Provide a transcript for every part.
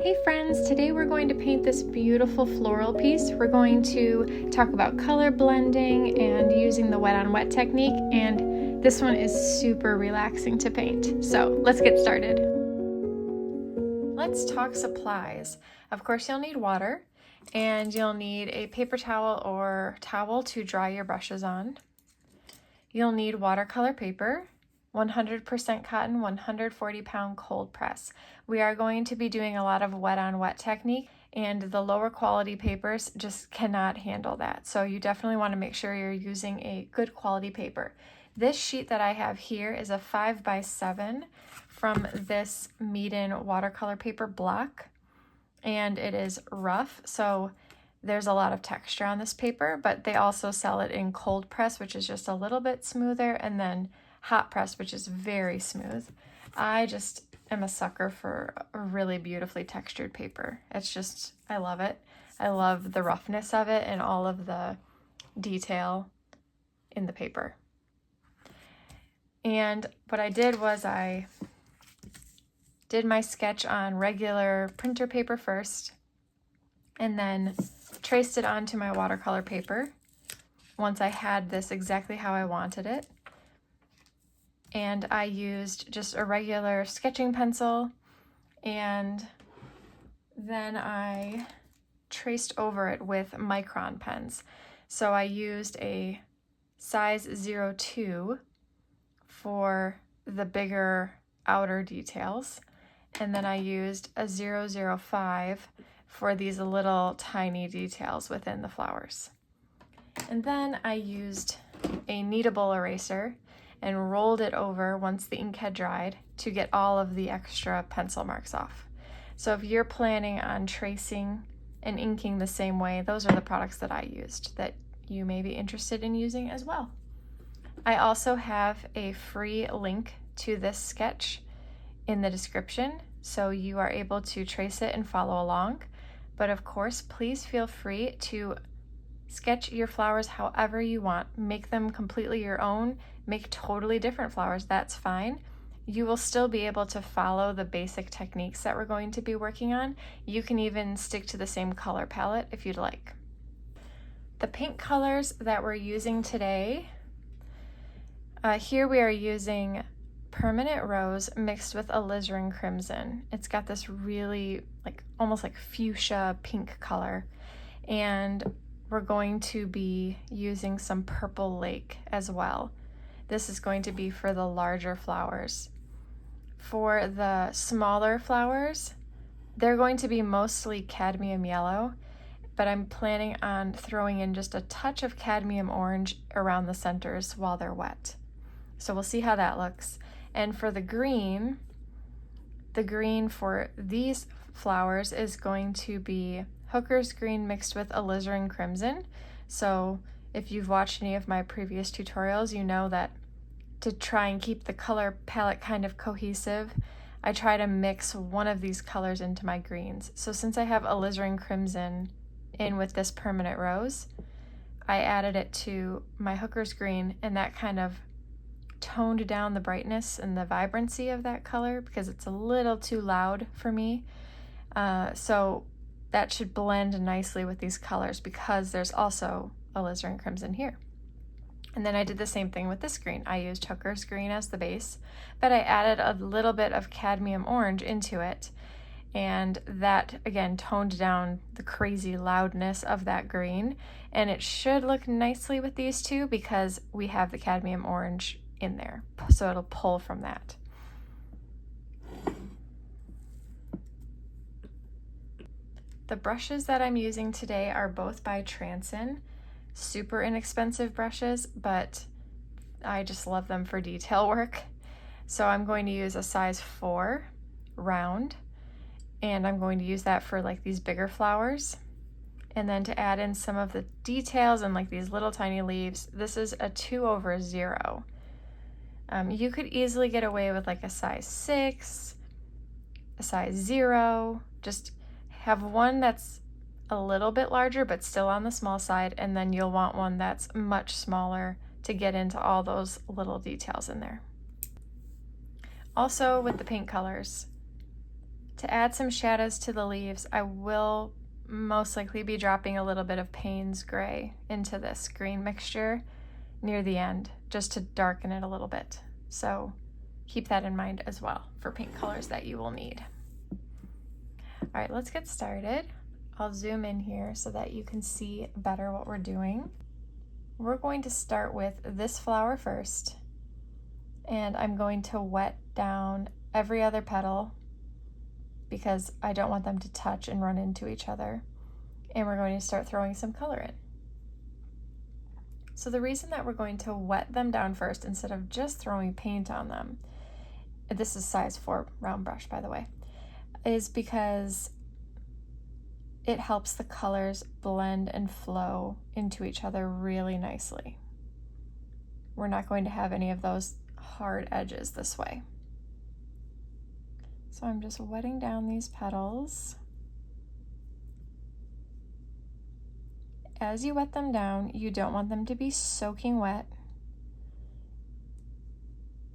Hey friends, today we're going to paint this beautiful floral piece. We're going to talk about color blending and using the wet on wet technique, and this one is super relaxing to paint. So let's get started. Let's talk supplies. Of course you'll need water, and you'll need a paper towel or towel to dry your brushes on. You'll need watercolor paper, 100% cotton, 140-pound cold press. We are going to be doing a lot of wet on wet technique, and the lower quality papers just cannot handle that. So you definitely want to make sure you're using a good quality paper. This sheet that I have here is a 5x7 from this Meeden watercolor paper block, and it is rough, so there's a lot of texture on this paper, but they also sell it in cold press, which is just a little bit smoother, and then hot press, which is very smooth. I just am a sucker for a really beautifully textured paper. It's just, I love it. I love the roughness of it and all of the detail in the paper. And what I did was I did my sketch on regular printer paper first, and then traced it onto my watercolor paper once I had this exactly how I wanted it. And I used just a regular sketching pencil, and then I traced over it with micron pens. So I used a size 02 for the bigger outer details, and then I used a 005 for these little tiny details within the flowers. And then I used a kneadable eraser and rolled it over once the ink had dried to get all of the extra pencil marks off. So if you're planning on tracing and inking the same way, those are the products that I used that you may be interested in using as well. I also have a free link to this sketch in the description, so you are able to trace it and follow along. But of course, please feel free to sketch your flowers however you want. Make them completely your own. Make totally different flowers, that's fine. You will still be able to follow the basic techniques that we're going to be working on. You can even stick to the same color palette if you'd like. The pink colors that we're using today, here we are using Permanent Rose mixed with Alizarin Crimson. It's got this really almost like fuchsia pink color, and we're going to be using some Purple Lake as well. This is going to be for the larger flowers. For the smaller flowers, they're going to be mostly Cadmium Yellow, but I'm planning on throwing in just a touch of Cadmium Orange around the centers while they're wet. So we'll see how that looks. And for the green for these flowers is going to be Hooker's Green mixed with Alizarin Crimson. So if you've watched any of my previous tutorials, you know that to try and keep the color palette kind of cohesive, I try to mix one of these colors into my greens. So since I have Alizarin Crimson in with this Permanent Rose, I added it to my Hooker's Green, and that kind of toned down the brightness and the vibrancy of that color because it's a little too loud for me. So that should blend nicely with these colors because there's also Alizarin Crimson here. And then I did the same thing with this green. I used Hooker's Green as the base, but I added a little bit of Cadmium Orange into it, and that again toned down the crazy loudness of that green, and it should look nicely with these two because we have the Cadmium Orange in there, so it'll pull from that. The brushes that I'm using today are both by Transin. Super inexpensive brushes, but I just love them for detail work. So I'm going to use a size 4 round, and I'm going to use that for these bigger flowers. And then to add in some of the details and these little tiny leaves, this is a 2/0. You could easily get away with a size 6, a size 0, just have one that's a little bit larger but still on the small side, and then you'll want one that's much smaller to get into all those little details in there. Also with the pink colors, To add some shadows to the leaves, I will most likely be dropping a little bit of Payne's gray into this green mixture near the end, just to darken it a little bit. So keep that in mind as well for paint colors that you will need. All right, let's get started. I'll zoom in here so that you can see better what we're doing. We're going to start with this flower first, and I'm going to wet down every other petal because I don't want them to touch and run into each other. And we're going to start throwing some color in. So the reason that we're going to wet them down first instead of just throwing paint on them, this is size 4 round brush, by the way, is because it helps the colors blend and flow into each other really nicely. We're not going to have any of those hard edges this way. So I'm just wetting down these petals. As you wet them down, you don't want them to be soaking wet,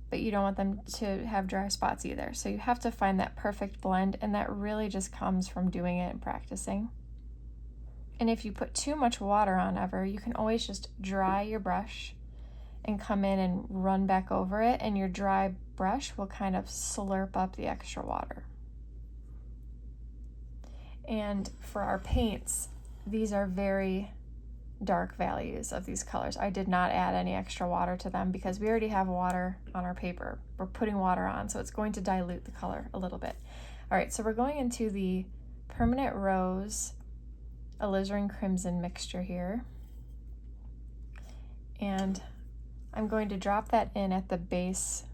but you don't want them to have dry spots either. So you have to find that perfect blend, and that really just comes from doing it and practicing. And if you put too much water on ever, you can always just dry your brush and come in and run back over it, and your dry brush will kind of slurp up the extra water. And for our paints, these are very dark values of these colors. I did not add any extra water to them because we already have water on our paper. We're putting water on, so it's going to dilute the color a little bit. All right, so we're going into the Permanent Rose Alizarin Crimson mixture here. And I'm going to drop that in at the base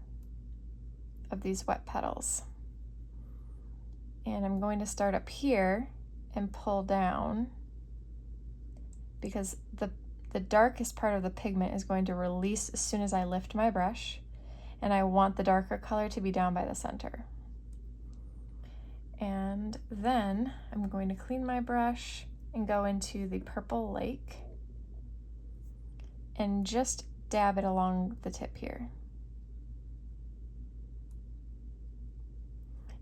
of these wet petals. And I'm going to start up here and pull down because the darkest part of the pigment is going to release as soon as I lift my brush, and I want the darker color to be down by the center. And then I'm going to clean my brush and go into the Purple Lake and just dab it along the tip here.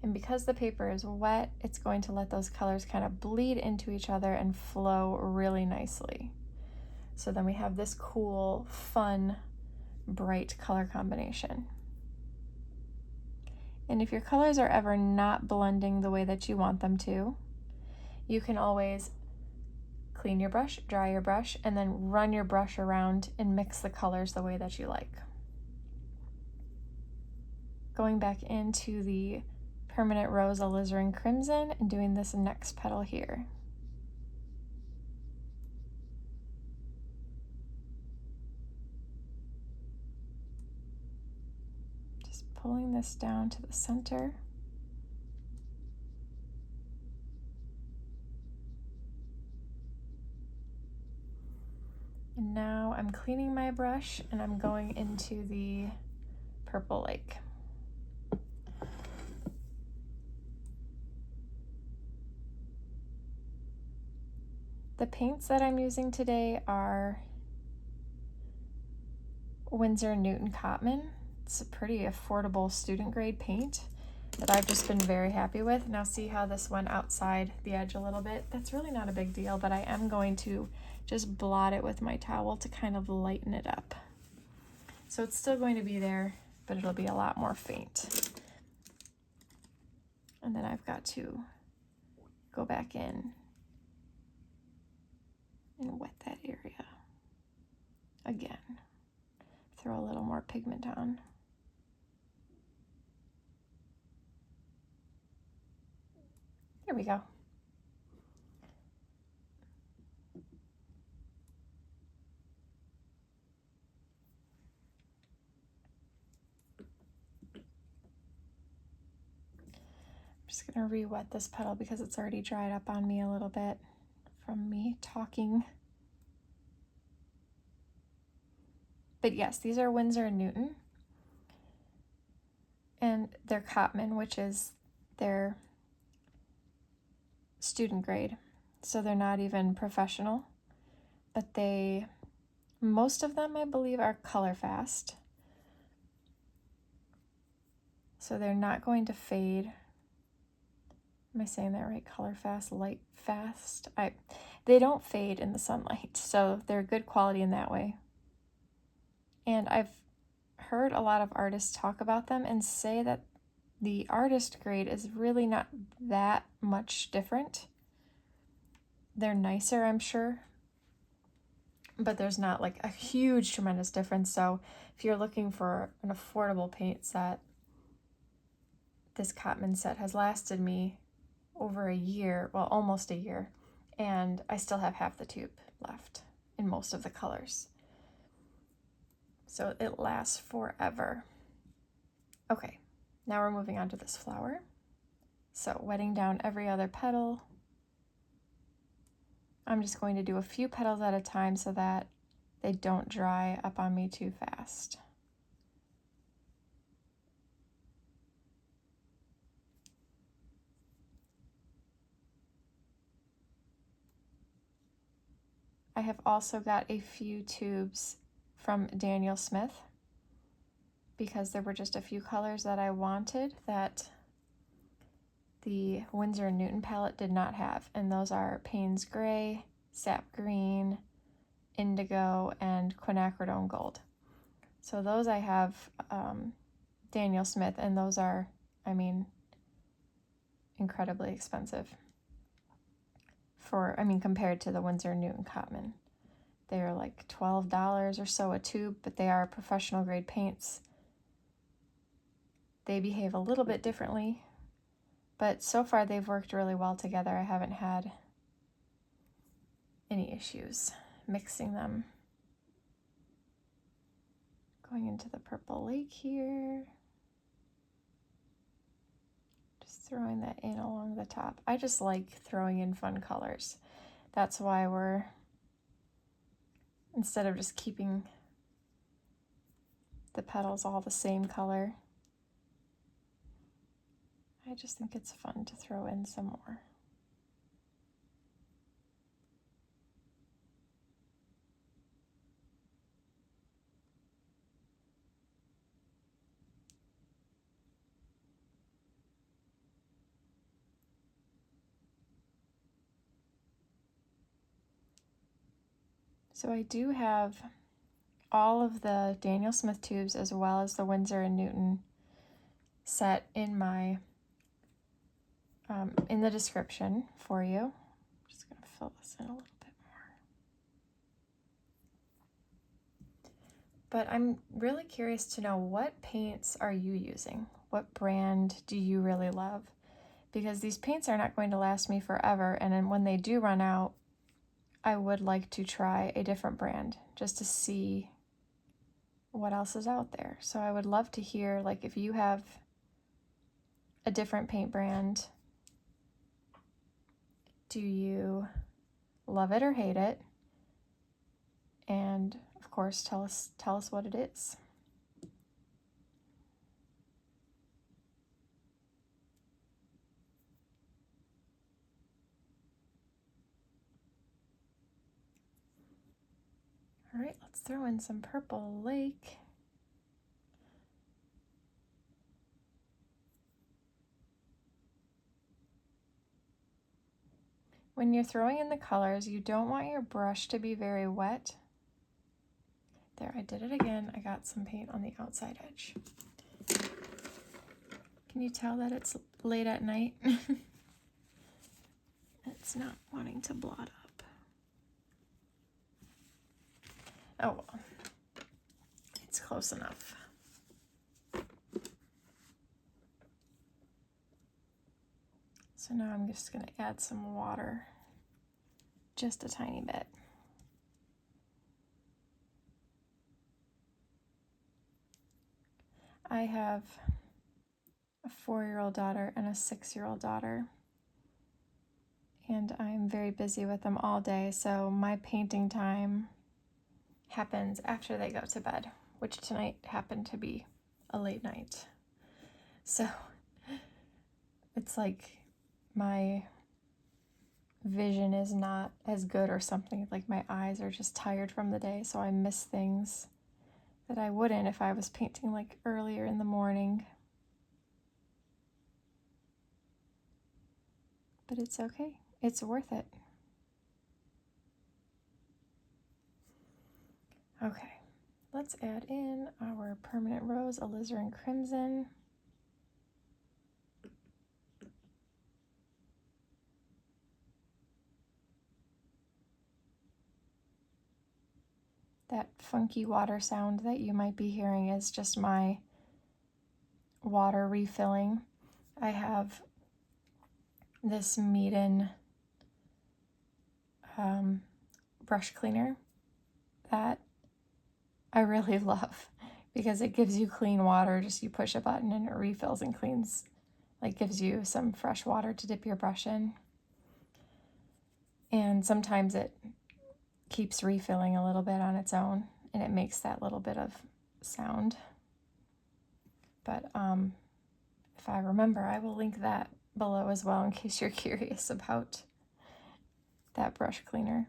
And because the paper is wet, it's going to let those colors kind of bleed into each other and flow really nicely. So then we have this cool, fun, bright color combination. And if your colors are ever not blending the way that you want them to, you can always clean your brush, dry your brush, and then run your brush around and mix the colors the way that you like. Going back into the Permanent Rose Alizarin Crimson and doing this next petal here. Just pulling this down to the center. And now I'm cleaning my brush and I'm going into the Purple Lake. The paints that I'm using today are Winsor & Newton Cotman. It's a pretty affordable student grade paint that I've just been very happy with. Now see how this went outside the edge a little bit? That's really not a big deal, but I am going to just blot it with my towel to kind of lighten it up. So it's still going to be there, but it'll be a lot more faint. And then I've got to go back in and wet that area again. Throw a little more pigment on. Here we go. I'm just gonna re-wet this petal because it's already dried up on me a little bit from me talking. But yes, these are Winsor & Newton. And they're Cotman, which is their student grade. So they're not even professional. But most of them, I believe, are color fast. So they're not going to fade Am I saying that right? Color fast, light fast. They don't fade in the sunlight, so they're good quality in that way. And I've heard a lot of artists talk about them and say that the artist grade is really not that much different. They're nicer, I'm sure, but there's not like a huge, tremendous difference. So if you're looking for an affordable paint set, this Cadmium set has lasted me over a year, well, almost a year, and I still have half the tube left in most of the colors. So it lasts forever. Okay, now we're moving on to this flower. So wetting down every other petal. I'm just going to do a few petals at a time so that they don't dry up on me too fast. I have also got a few tubes from Daniel Smith because there were just a few colors that I wanted that the Winsor & Newton palette did not have, and those are Payne's Gray, Sap Green, Indigo, and Quinacridone Gold. So those I have Daniel Smith, and those are, I mean, incredibly expensive compared to the Winsor & Newton Cadmium. They're like $12 or so a tube, but they are professional grade paints. They behave a little bit differently, but so far they've worked really well together. I haven't had any issues mixing them. Going into the purple lake here. Just throwing that in along the top. I just like throwing in fun colors. That's why we're, instead of just keeping the petals all the same color, I just think it's fun to throw in some more. So I do have all of the Daniel Smith tubes as well as the Winsor & Newton set in my in the description for you. I'm just going to fill this in a little bit more. But I'm really curious to know, what paints are you using? What brand do you really love? Because these paints are not going to last me forever, and then when they do run out, I would like to try a different brand just to see what else is out there. So I would love to hear, like, if you have a different paint brand, do you love it or hate it? And of course, tell us what it is. All right, let's throw in some purple lake. When you're throwing in the colors, you don't want your brush to be very wet. There, I did it again. I got some paint on the outside edge. Can you tell that it's late at night? It's not wanting to blot up. Oh well, it's close enough. So now I'm just going to add some water, just a tiny bit. I have a 4-year-old daughter and a 6-year-old daughter, and I'm very busy with them all day, so my painting time happens after they go to bed, which tonight happened to be a late night. So it's like my vision is not as good or something, like my eyes are just tired from the day, so I miss things that I wouldn't if I was painting like earlier in the morning. but it's okay. It's worth it. Okay, let's add in our permanent rose, Alizarin Crimson. That funky water sound that you might be hearing is just my water refilling. I have this Meeden brush cleaner that I really love because it gives you clean water. Just you push a button and it refills and cleans, like gives you some fresh water to dip your brush in. And sometimes it keeps refilling a little bit on its own and it makes that little bit of sound. But if I remember, I will link that below as well in case you're curious about that brush cleaner.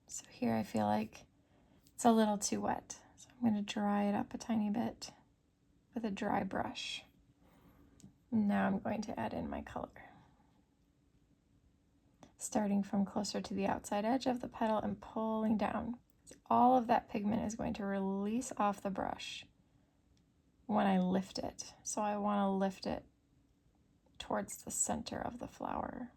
So here I feel like it's a little too wet, so I'm going to dry it up a tiny bit with a dry brush. Now I'm going to add in my color. Starting from closer to the outside edge of the petal and pulling down. All of that pigment is going to release off the brush when I lift it. So I want to lift it towards the center of the flower.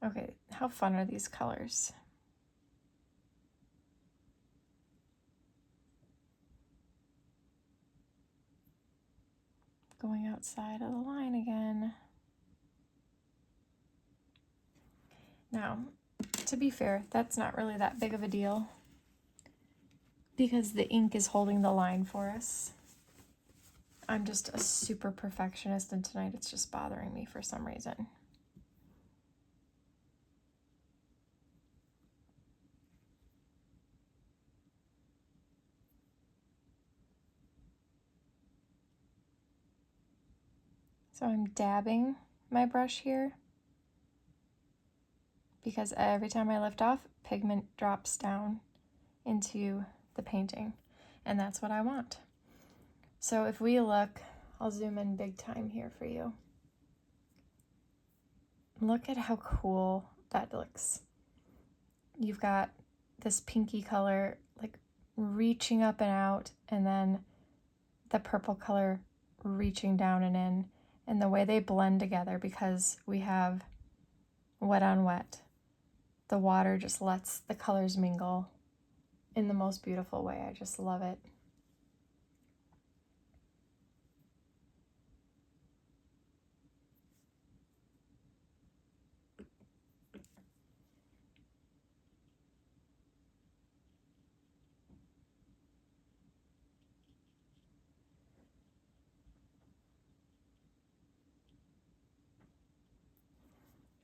Okay, how fun are these colors? Going outside of the line again. Now, to be fair, that's not really that big of a deal because the ink is holding the line for us. I'm just a super perfectionist and tonight it's just bothering me for some reason. So I'm dabbing my brush here because every time I lift off, pigment drops down into the painting, and that's what I want. So if we look, I'll zoom in big time here for you. Look at how cool that looks. You've got this pinky color like reaching up and out, and then the purple color reaching down and in, and the way they blend together because we have wet on wet. The water just lets the colors mingle in the most beautiful way. I just love it.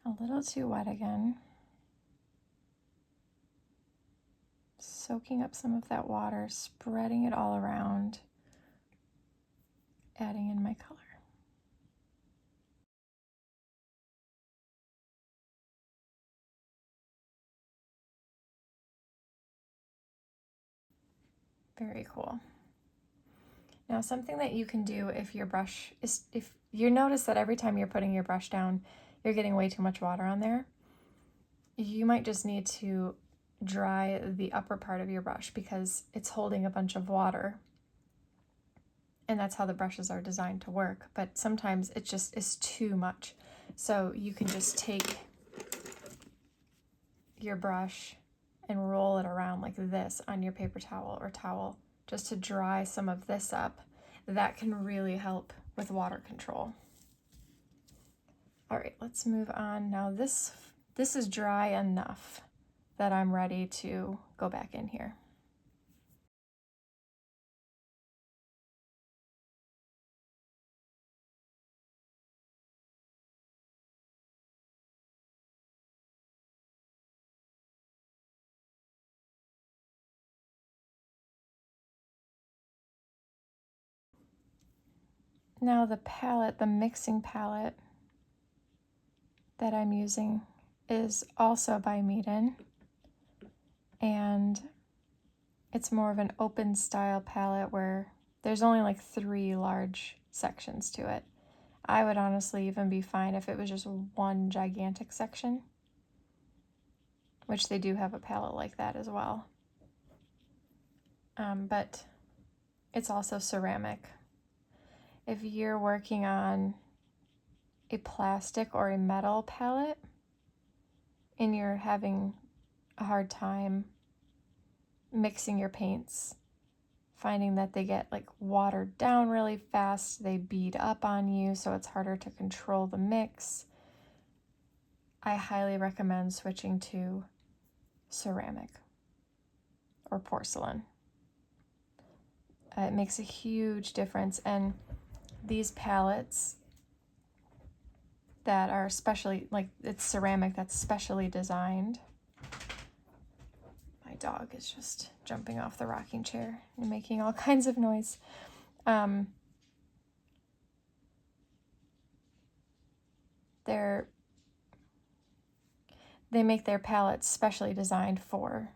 A little too wet again. Soaking up some of that water, spreading it all around, adding in my color. Very cool. Now, something that you can do if your brush is, if you notice that every time you're putting your brush down, you're getting way too much water on there, you might just need to dry the upper part of your brush because it's holding a bunch of water. And that's how the brushes are designed to work. But sometimes it just is too much. So you can just take your brush and roll it around like this on your paper towel or towel just to dry some of this up. That can really help with water control. All right, let's move on. Now this is dry enough that I'm ready to go back in here. Now the palette, the mixing palette that I'm using is also by Meeden, and It's more of an open style palette where there's only like 3 large sections to it. I would honestly even be fine if it was just one gigantic section, which they do have a palette like that as well. But it's also ceramic. If you're working on a plastic or a metal palette and you're having a hard time mixing your paints, finding that they get like watered down really fast, they bead up on you, so it's harder to control the mix, I highly recommend switching to ceramic or porcelain. It makes a huge difference, and these palettes that are specially, like it's ceramic that's specially designed. My dog is just jumping off the rocking chair and making all kinds of noise. They make their palettes specially designed for,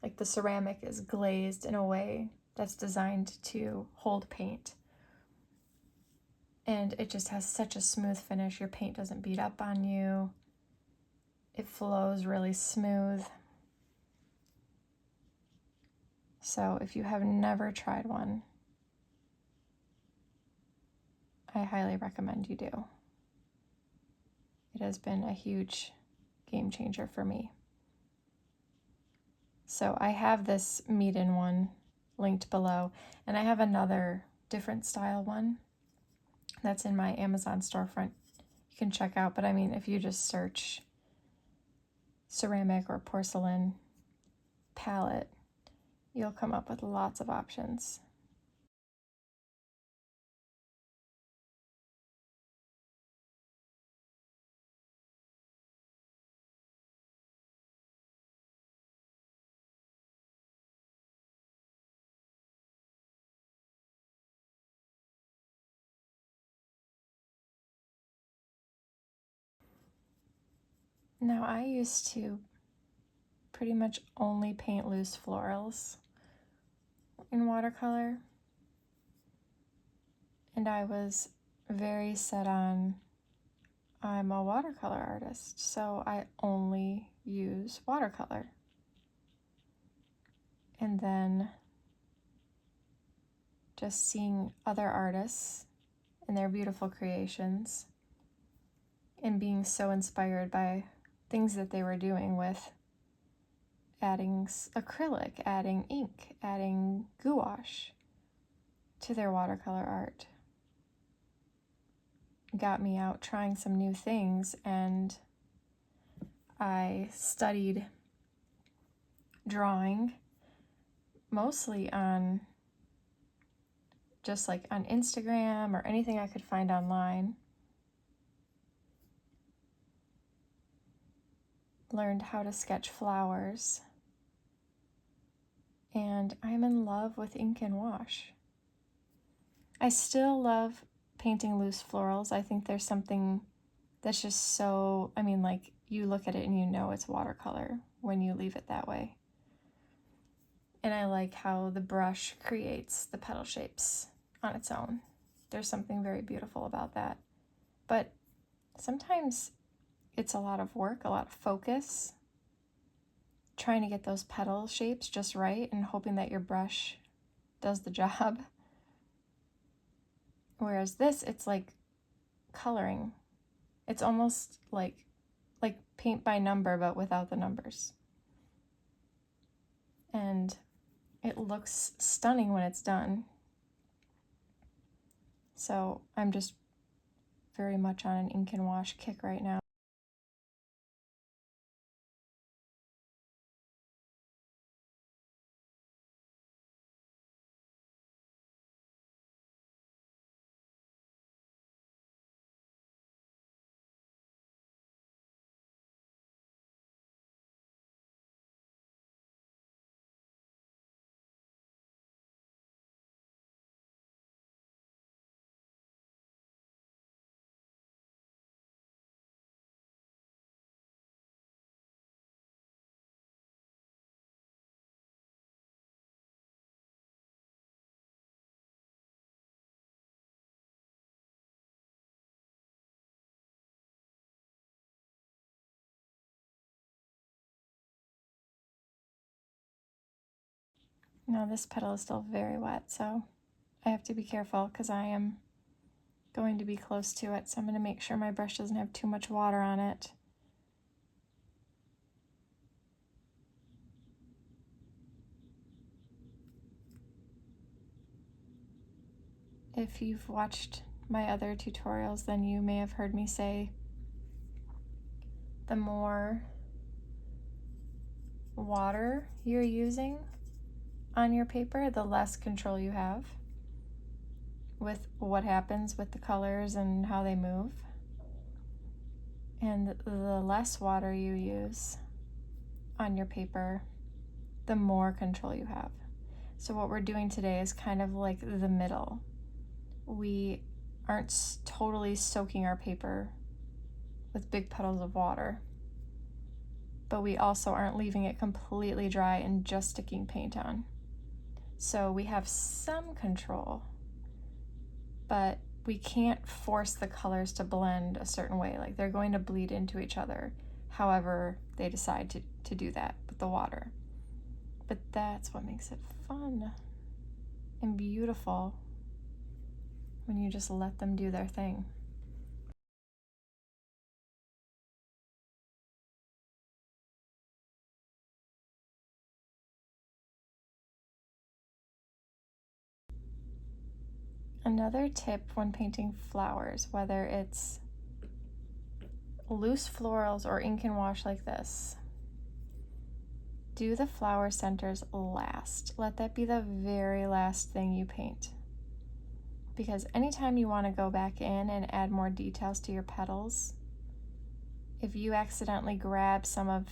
like the ceramic is glazed in a way that's designed to hold paint. And it just has such a smooth finish. Your paint doesn't beat up on you. It flows really smooth. So if you have never tried one, I highly recommend you do. It has been a huge game changer for me. So I have this Meeden one linked below, and I have another different style one that's in my Amazon storefront you can check out. But I mean, if you just search ceramic or porcelain palette, you'll come up with lots of options. Now, I used to pretty much only paint loose florals in watercolor, and I was very set on, I'm a watercolor artist, so I only use watercolor. And then just seeing other artists and their beautiful creations and being so inspired by things that they were doing with adding acrylic, adding ink, adding gouache to their watercolor art got me out trying some new things. And I studied drawing mostly on just like on Instagram or anything I could find online. Learned how to sketch flowers, and I'm in love with ink and wash. I still love painting loose florals. I think there's something that's just so, I mean, like you look at it and you know it's watercolor when you leave it that way. And I like how the brush creates the petal shapes on its own. There's something very beautiful about that. But sometimes it's a lot of work, a lot of focus, trying to get those petal shapes just right and hoping that your brush does the job. Whereas this, it's like coloring. It's almost like paint by number, but without the numbers. And it looks stunning when it's done. So I'm just very much on an ink and wash kick right now. Now this petal is still very wet, so I have to be careful because I am going to be close to it, so I'm going to make sure my brush doesn't have too much water on it. If you've watched my other tutorials, then you may have heard me say the more water you're using on your paper, the less control you have with what happens with the colors and how they move. And the less water you use on your paper, the more control you have. So what we're doing today is kind of like the middle. We aren't totally soaking our paper with big puddles of water, but we also aren't leaving it completely dry and just sticking paint on. So we have some control, but we can't force the colors to blend a certain way. Like they're going to bleed into each other, however they decide to do that with the water. But that's what makes it fun and beautiful, when you just let them do their thing. Another tip when painting flowers, whether it's loose florals or ink and wash like this, do the flower centers last. Let that be the very last thing you paint. Because anytime you want to go back in and add more details to your petals, if you accidentally grab some of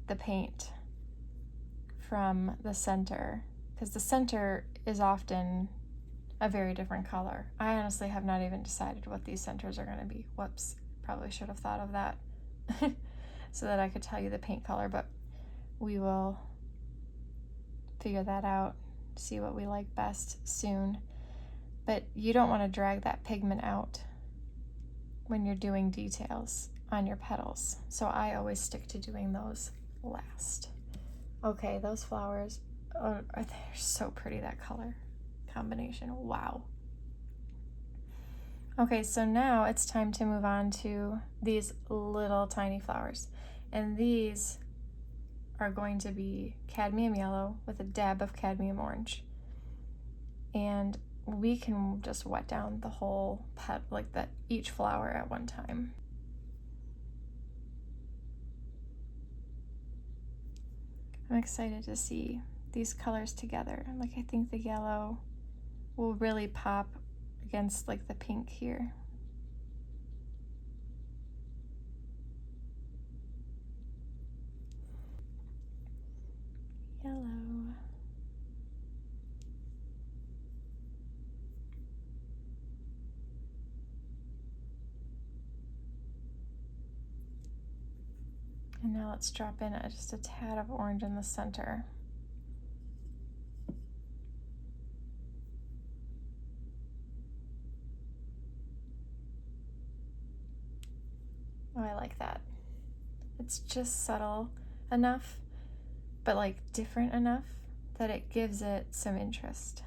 the paint from the center, because the center is often a very different color. I honestly have not even decided what these centers are going to be. Whoops, probably should have thought of that so that I could tell you the paint color, but we will figure that out, see what we like best soon. But you don't want to drag that pigment out when you're doing details on your petals. So I always stick to doing those last. Okay, those flowers, they're so pretty, that color combination, wow. Okay, so now it's time to move on to these little tiny flowers. And these are going to be cadmium yellow with a dab of cadmium orange. And we can just wet down the whole pet, like that, each flower at one time. I'm excited to see these colors together. Like, I think the yellow will really pop against like the pink here. Yellow. And now let's drop in just a tad of orange in the center. Oh, I like that. It's just subtle enough, but like different enough that it gives it some interest.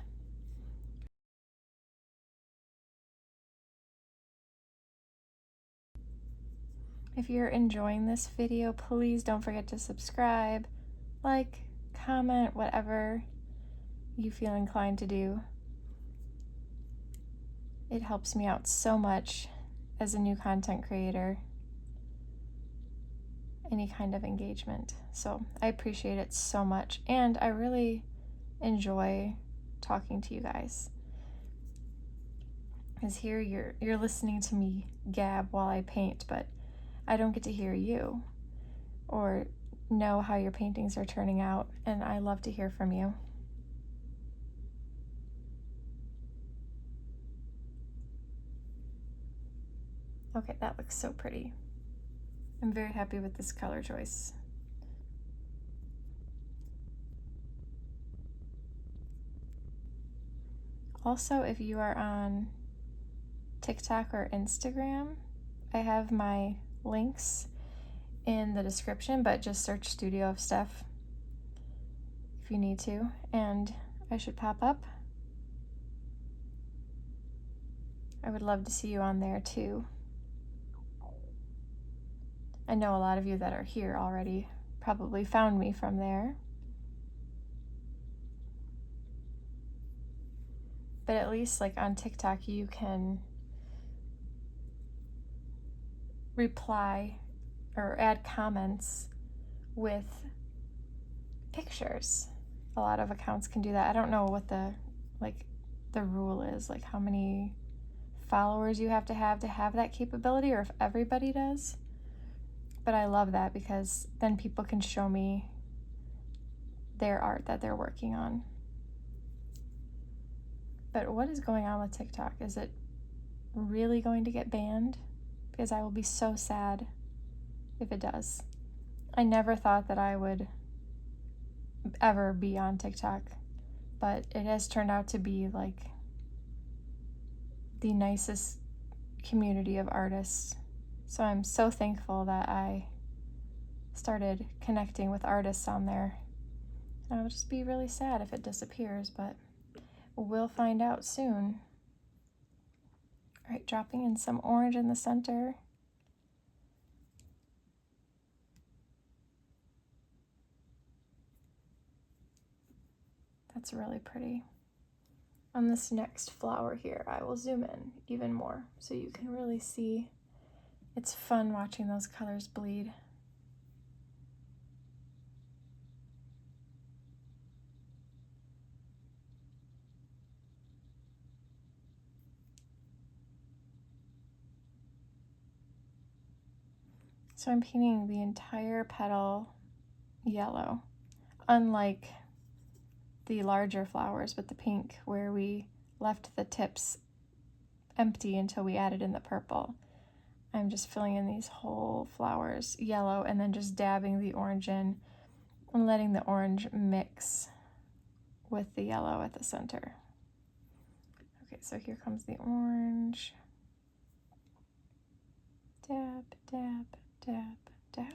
If you're enjoying this video, please don't forget to subscribe, like, comment, whatever you feel inclined to do. It helps me out so much as a new content creator. Any kind of engagement. So I appreciate it so much, and I really enjoy talking to you guys. Because here you're listening to me gab while I paint, but I don't get to hear you or know how your paintings are turning out, and I love to hear from you. Okay, that looks so pretty. I'm very happy with this color choice. Also, if you are on TikTok or Instagram, I have my links in the description, but just search Studio of Steph if you need to. And I should pop up. I would love to see you on there too. I know a lot of you that are here already probably found me from there. But at least like on TikTok, you can reply or add comments with pictures. A lot of accounts can do that. I don't know what the rule is, like how many followers you have to have that capability, or if everybody does. But I love that because then people can show me their art that they're working on. But what is going on with TikTok? Is it really going to get banned? Because I will be so sad if it does. I never thought that I would ever be on TikTok, but it has turned out to be like the nicest community of artists. So I'm so thankful that I started connecting with artists on there. And I would just be really sad if it disappears, but we'll find out soon. All right, dropping in some orange in the center. That's really pretty. On this next flower here, I will zoom in even more so you can really see. It's fun watching those colors bleed. So I'm painting the entire petal yellow, unlike the larger flowers with the pink where we left the tips empty until we added in the purple. I'm just filling in these whole flowers yellow and then just dabbing the orange in and letting the orange mix with the yellow at the center. Okay, so here comes the orange. Dab, dab, dab, dab.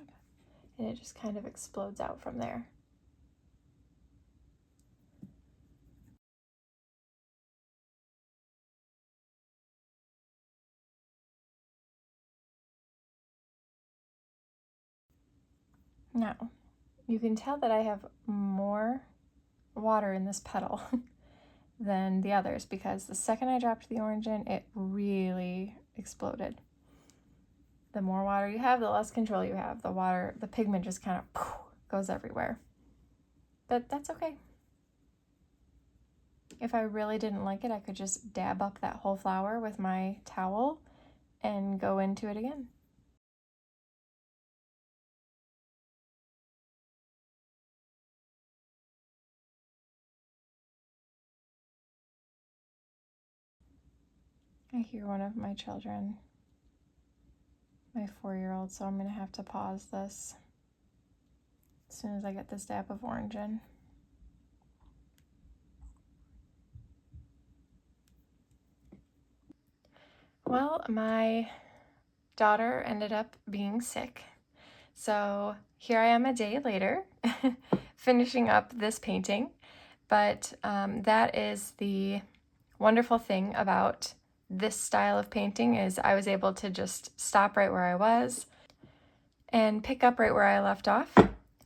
And it just kind of explodes out from there. Now, you can tell that I have more water in this petal than the others because the second I dropped the orange in, it really exploded. The more water you have, the less control you have. The pigment just kind of goes everywhere. But that's okay. If I really didn't like it, I could just dab up that whole flower with my towel and go into it again. I hear one of my children, my 4-year-old, so I'm going to have to pause this as soon as I get this dab of orange in. Well, my daughter ended up being sick, so here I am a day later finishing up this painting, but that is the wonderful thing about this style of painting is I was able to just stop right where I was and pick up right where I left off.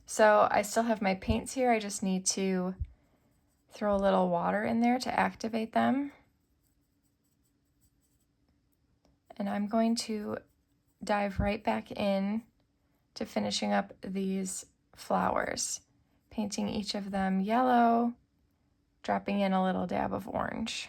So I still have my paints here. I just need to throw a little water in there to activate them. And I'm going to dive right back in to finishing up these flowers, painting each of them yellow, dropping in a little dab of orange.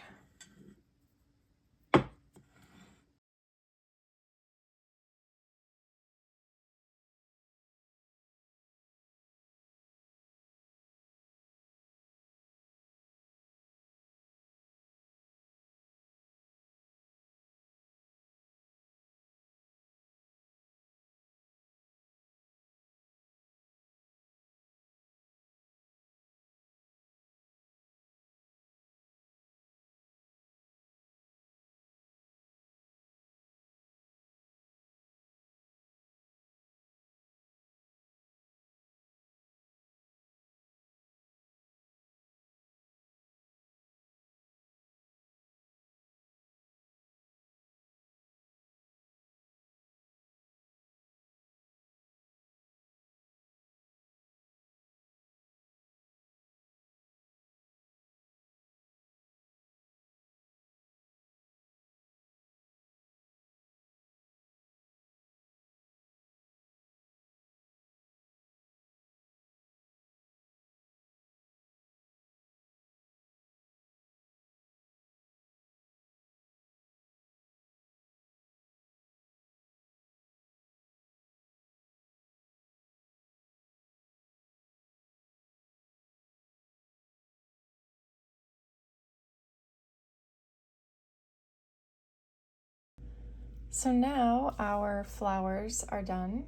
So now our flowers are done,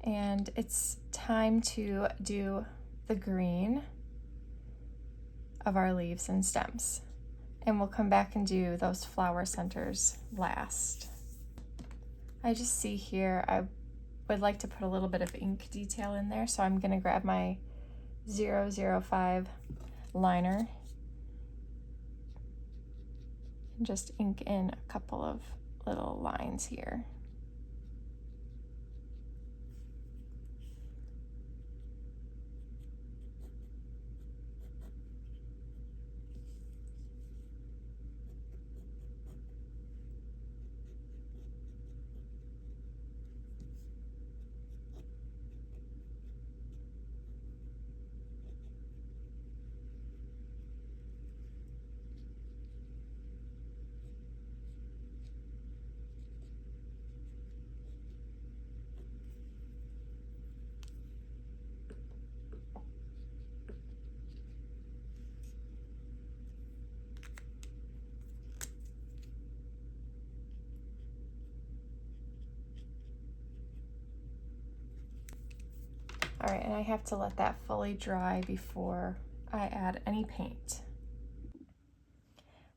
and it's time to do the green of our leaves and stems. And we'll come back and do those flower centers last. I just see here I would like to put a little bit of ink detail in there, so I'm going to grab my 005 liner and just ink in a couple of little lines here. All right, and I have to let that fully dry before I add any paint.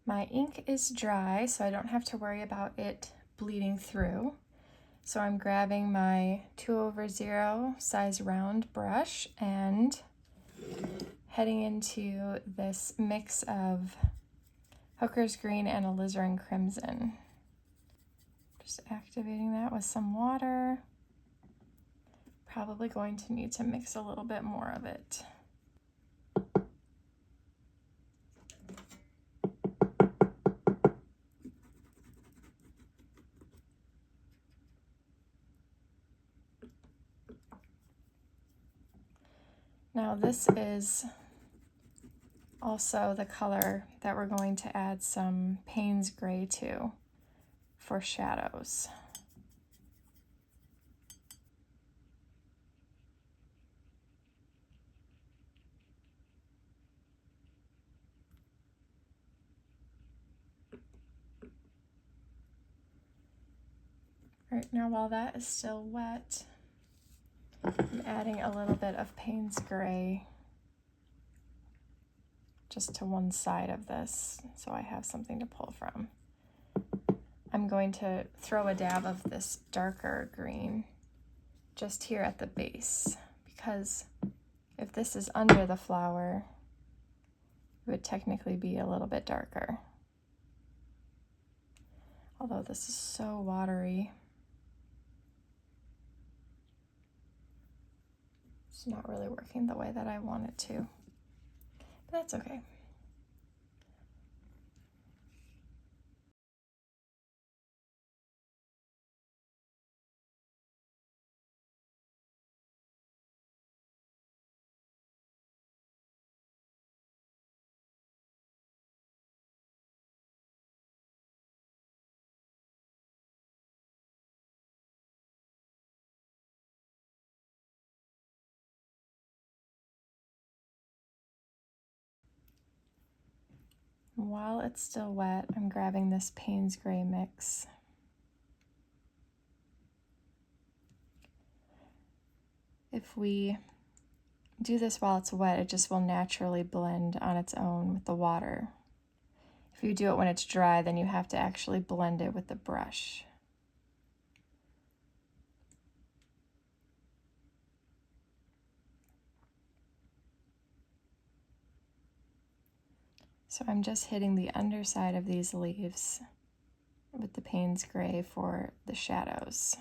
My ink is dry, so I don't have to worry about it bleeding through. So I'm grabbing my 2/0 size round brush and heading into this mix of Hooker's Green and Alizarin Crimson. Just activating that with some water. Probably going to need to mix a little bit more of it. Now this is also the color that we're going to add some Payne's gray to for shadows. Right now, while that is still wet, I'm adding a little bit of Payne's gray just to one side of this, so I have something to pull from. I'm going to throw a dab of this darker green just here at the base, because if this is under the flower, it would technically be a little bit darker. Although this is so watery, it's not really working the way that I want it to, but that's okay. While it's still wet, I'm grabbing this Payne's gray mix. If we do this while it's wet, it just will naturally blend on its own with the water. If you do it when it's dry, then you have to actually blend it with the brush. So I'm just hitting the underside of these leaves with the Payne's gray for the shadows.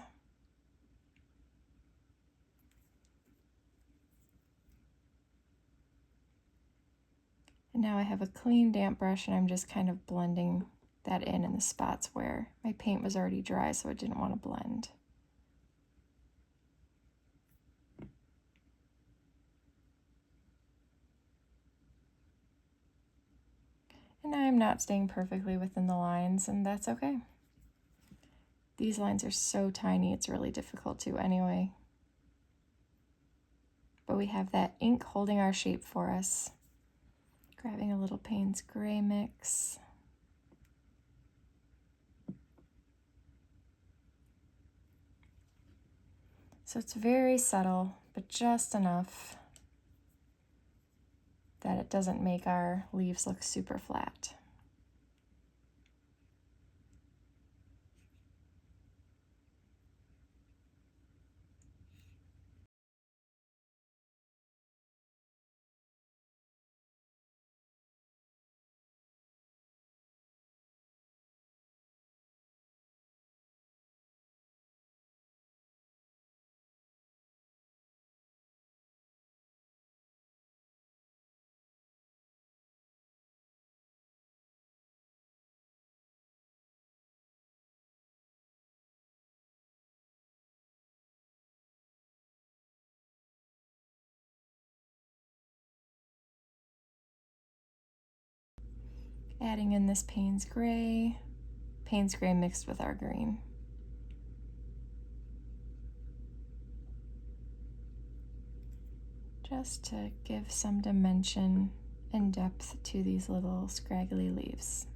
And now I have a clean damp brush and I'm just kind of blending that in the spots where my paint was already dry, so it didn't want to blend. And now I'm not staying perfectly within the lines, and that's okay. These lines are so tiny, it's really difficult to anyway. But we have that ink holding our shape for us. Grabbing a little Payne's gray mix. So it's very subtle, but just enough that it doesn't make our leaves look super flat. Adding in this Payne's gray mixed with our green. Just to give some dimension and depth to these little scraggly leaves.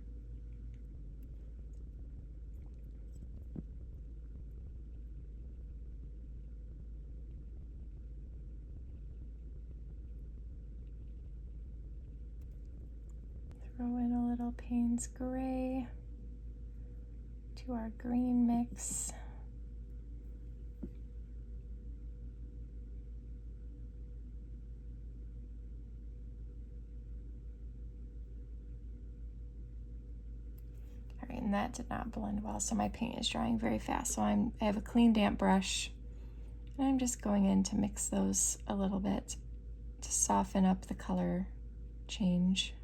Throw in a little Payne's gray to our green mix. All right, and that did not blend well, so my paint is drying very fast. So I have a clean, damp brush, and I'm just going in to mix those a little bit to soften up the color change.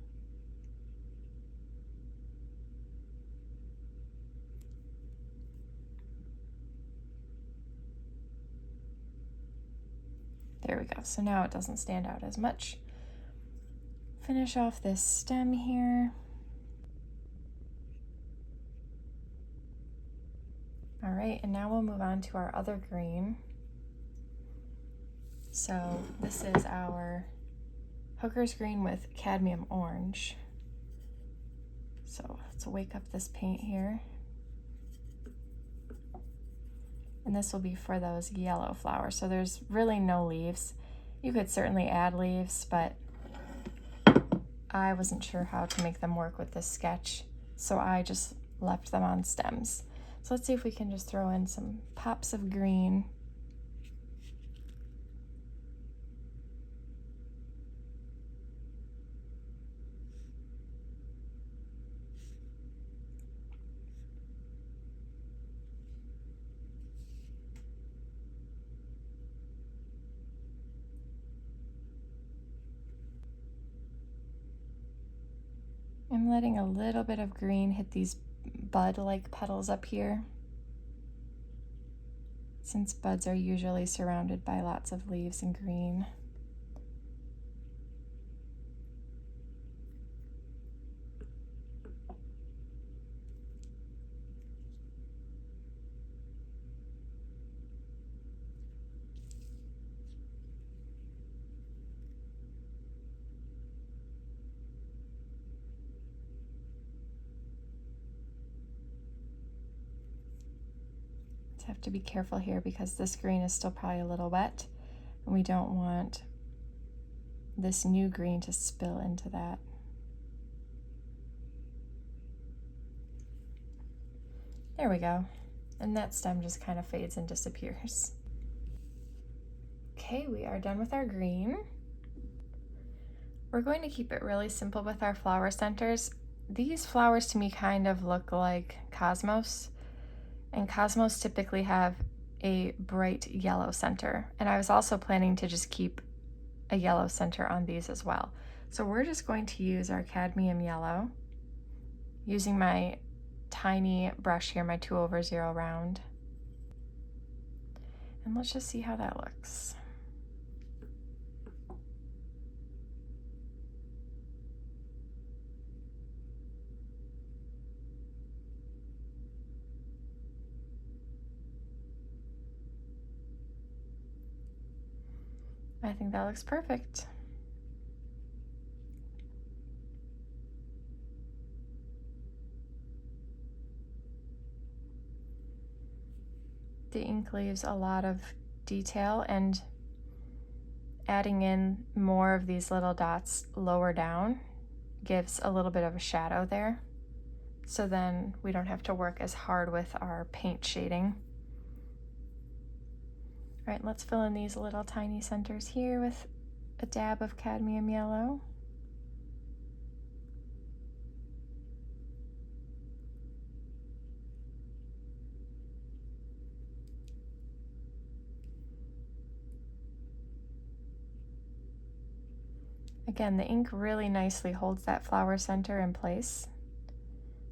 There we go. So now it doesn't stand out as much. Finish off this stem here. All right, and now we'll move on to our other green. So this is our Hooker's Green with Cadmium Orange. So let's wake up this paint here. And this will be for those yellow flowers. So there's really no leaves. You could certainly add leaves, but I wasn't sure how to make them work with this sketch, so I just left them on stems. So let's see if we can just throw in some pops of green. I'm letting a little bit of green hit these bud-like petals up here, since buds are usually surrounded by lots of leaves and green. Have to be careful here because this green is still probably a little wet, and we don't want this new green to spill into that. There we go. And that stem just kind of fades and disappears. Okay, we are done with our green. We're going to keep it really simple with our flower centers. These flowers to me kind of look like cosmos. And cosmos typically have a bright yellow center. And I was also planning to just keep a yellow center on these as well. So we're just going to use our cadmium yellow, using my tiny brush here, my 2/0 round. And let's just see how that looks. I think that looks perfect. The ink leaves a lot of detail, and adding in more of these little dots lower down gives a little bit of a shadow there. So then we don't have to work as hard with our paint shading. All right, let's fill in these little tiny centers here with a dab of cadmium yellow. Again, the ink really nicely holds that flower center in place,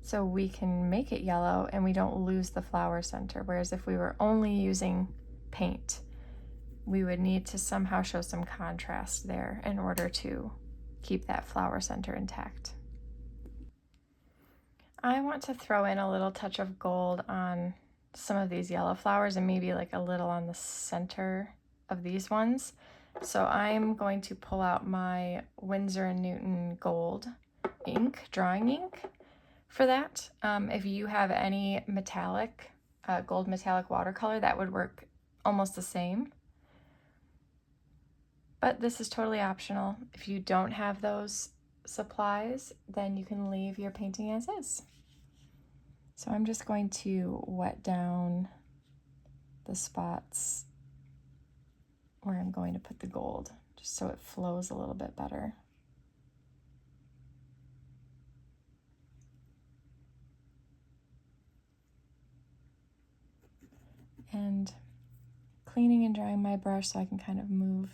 so we can make it yellow and we don't lose the flower center. Whereas if we were only using paint, we would need to somehow show some contrast there in order to keep that flower center intact. I want to throw in a little touch of gold on some of these yellow flowers and maybe like a little on the center of these ones. So I'm going to pull out my Winsor & Newton gold ink, drawing ink for that. If you have any metallic, gold metallic watercolor, that would work almost the same. But this is totally optional. If you don't have those supplies, then you can leave your painting as is. So I'm just going to wet down the spots where I'm going to put the gold, just so it flows a little bit better. And cleaning and drying my brush so I can kind of move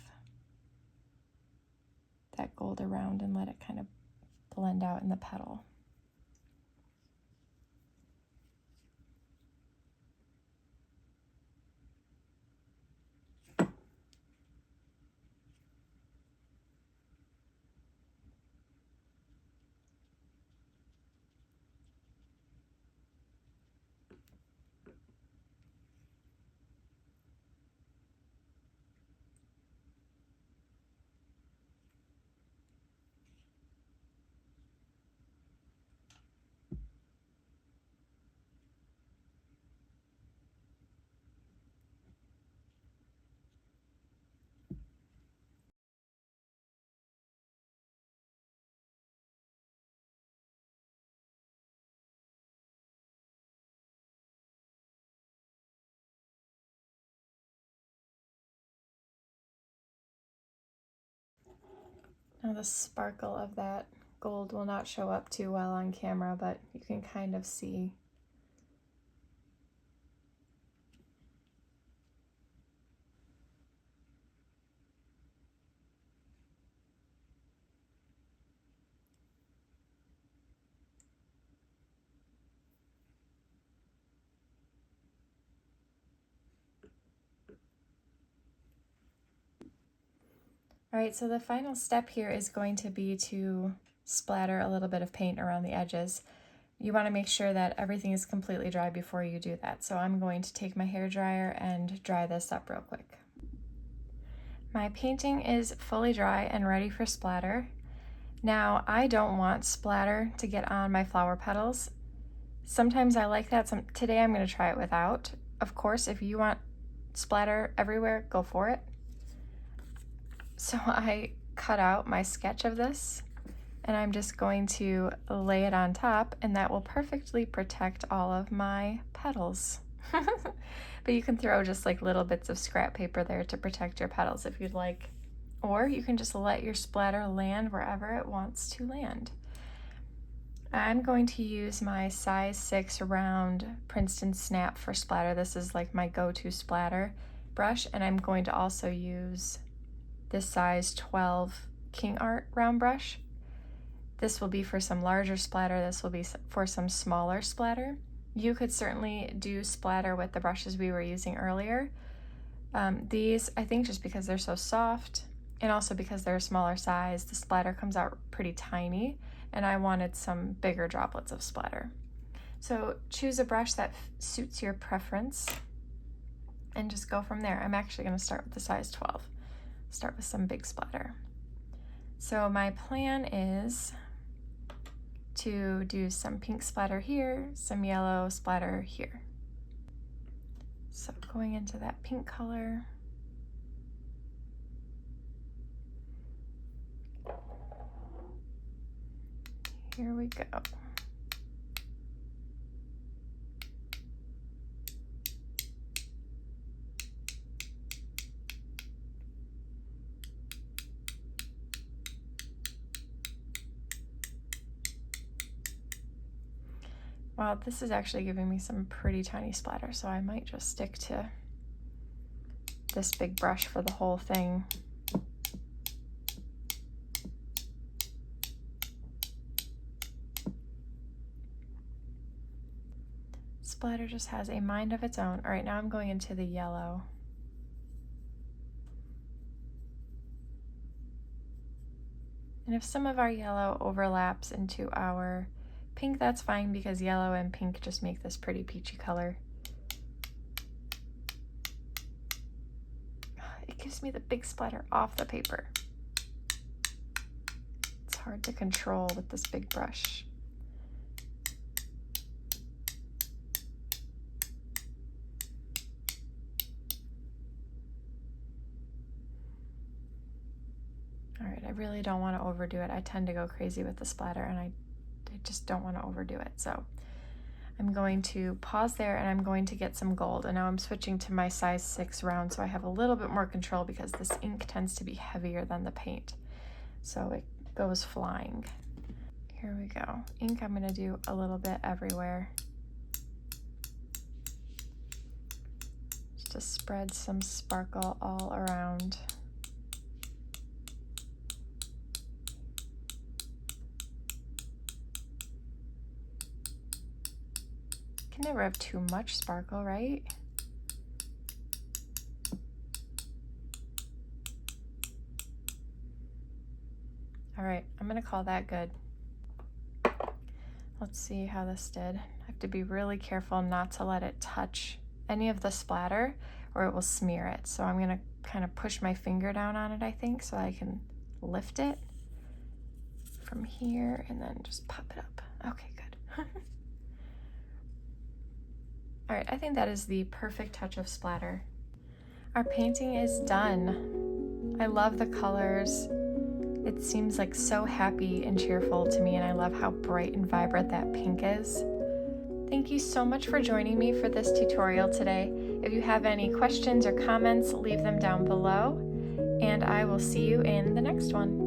that gold around and let it kind of blend out in the petal. Now the sparkle of that gold will not show up too well on camera, but you can kind of see. All right, so the final step here is going to be to splatter a little bit of paint around the edges. You want to make sure that everything is completely dry before you do that. So I'm going to take my hairdryer and dry this up real quick. My painting is fully dry and ready for splatter. Now, I don't want splatter to get on my flower petals. Sometimes I like that. Today I'm going to try it without. Of course, if you want splatter everywhere, go for it. So I cut out my sketch of this, and I'm just going to lay it on top, and that will perfectly protect all of my petals. But you can throw just like little bits of scrap paper there to protect your petals if you'd like. Or you can just let your splatter land wherever it wants to land. I'm going to use my size 6 round Princeton Snap for splatter. This is like my go-to splatter brush, and I'm going to also use this size 12 King Art round brush. This will be for some larger splatter. This will be for some smaller splatter. You could certainly do splatter with the brushes we were using earlier. These, I think just because they're so soft and also because they're a smaller size, the splatter comes out pretty tiny, and I wanted some bigger droplets of splatter. So choose a brush that suits your preference and just go from there. I'm actually going to start with the size 12. Start with some big splatter. So my plan is to do some pink splatter here, some yellow splatter here. So going into that pink color, Here we go. Wow, this is actually giving me some pretty tiny splatter, so I might just stick to this big brush for the whole thing. Splatter just has a mind of its own. All right, now I'm going into the yellow. And if some of our yellow overlaps into our pink, that's fine, because yellow and pink just make this pretty peachy color. It gives me the big splatter off the paper. It's hard to control with this big brush. All right, I really don't want to overdo it. I tend to go crazy with the splatter, and I just don't want to overdo it. So I'm going to pause there, and I'm going to get some gold. And now I'm switching to my size 6 round, so I have a little bit more control because this ink tends to be heavier than the paint. So it goes flying. Here we go. Ink, I'm going to do a little bit everywhere, just to spread some sparkle all around. Can never have too much sparkle, right? All right, I'm gonna call that good. Let's see how this did. I have to be really careful not to let it touch any of the splatter or it will smear it. So I'm gonna kind of push my finger down on it, I think, so I can lift it from here and then just pop it up. Okay, good. All right, I think that is the perfect touch of splatter. Our painting is done. I love the colors. It seems like so happy and cheerful to me, and I love how bright and vibrant that pink is. Thank you so much for joining me for this tutorial today. If you have any questions or comments, leave them down below, and I will see you in the next one.